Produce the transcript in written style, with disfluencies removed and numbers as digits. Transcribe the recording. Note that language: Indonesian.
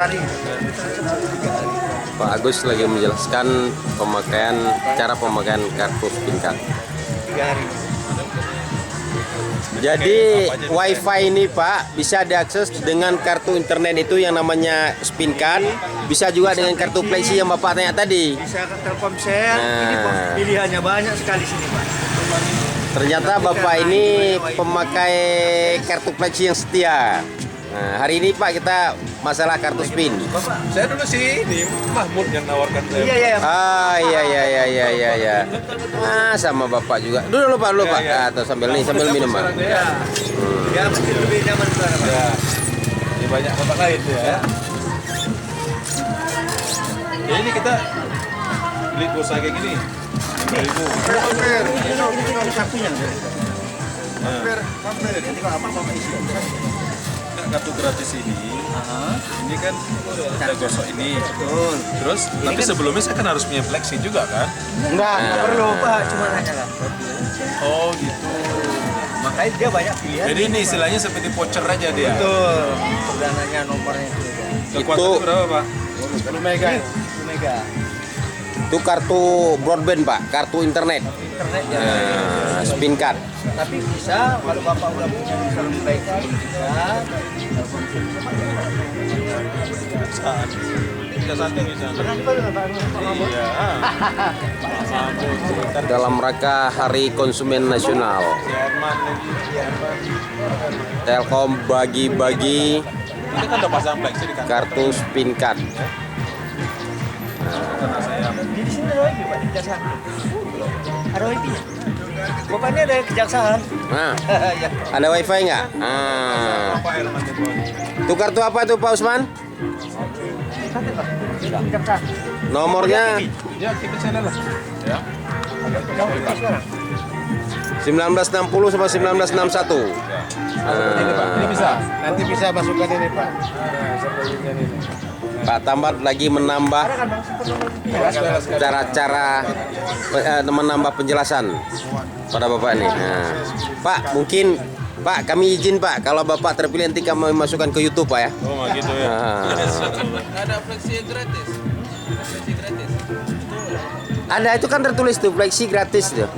Pak Agus lagi menjelaskan cara pemakaian kartu SPINCard. Jadi WiFi ini Pak bisa diakses dengan kartu internet itu yang namanya SPINCard, bisa juga dengan kartu Flexi yang Bapak tanya tadi. Bisa Telkomsel, ini pilihannya banyak sekali sini Pak. Ternyata Bapak ini pemakai kartu Flexi yang setia. Nah, hari ini Pak kita masalah kartu SPIN. Saya dulu sih ini Mahmud yang nawarkan saya. Iya. Iya. Sama Bapak juga. Dulu Pak. Atau sambil minum Pak. Ya, mesti lebih nyaman sekarang Pak. Ya. Ini banyak tempat lain ya. Ya ini kita beli pulsa kayak gini. 5.000. Ini kartunya. Hampir. Ini apa isi? Kartu gratis ini kan ada gosok ini. Betul. Terus tapi sebelumnya saya kan harus punya Flexi juga kan? Enggak perlu Pak, cuma hanya lah. Oh gitu. Makanya dia banyak pilihan. Jadi ini istilahnya seperti voucher aja dia. Betul. Perdananya nomornya itu. Kekuatannya berapa Pak? 10 mega. 10 mega. Itu kartu broadband Pak, kartu internet. Internet ya. SPINCard. Tapi bisa kalau Bapak udah punya user baik bisa. Dalam rangka Hari Konsumen Nasional, Telkom bagi-bagi Ini kan udah pasang Flexi di kantor. kartu SPINCard. Di sini ada wifi Pak, di kejaksaan. Ada wifi-nya. Bapak ini ada kejaksaan. Nah, Ya. ada WiFi nggak? Pak Herman itu. Itu kartu apa tuh Pak Usman? Kejaksaan. Nomornya Ya kita channel lah. Ya. Sekarang. 1960 sama 1961. Ini Pak, ini bisa. Nanti bisa masukkan ini Pak. Pak Tambat lagi menambah cara-cara menambah penjelasan pada Bapak ini. Nah, Pak, mungkin Pak kami izin Pak kalau Bapak terpilih nanti kami masukkan ke YouTube Pak ya. Oh gitu ya. Ada Flexi gratis. Flexi gratis. Ada itu kan tertulis tuh Flexi gratis tuh.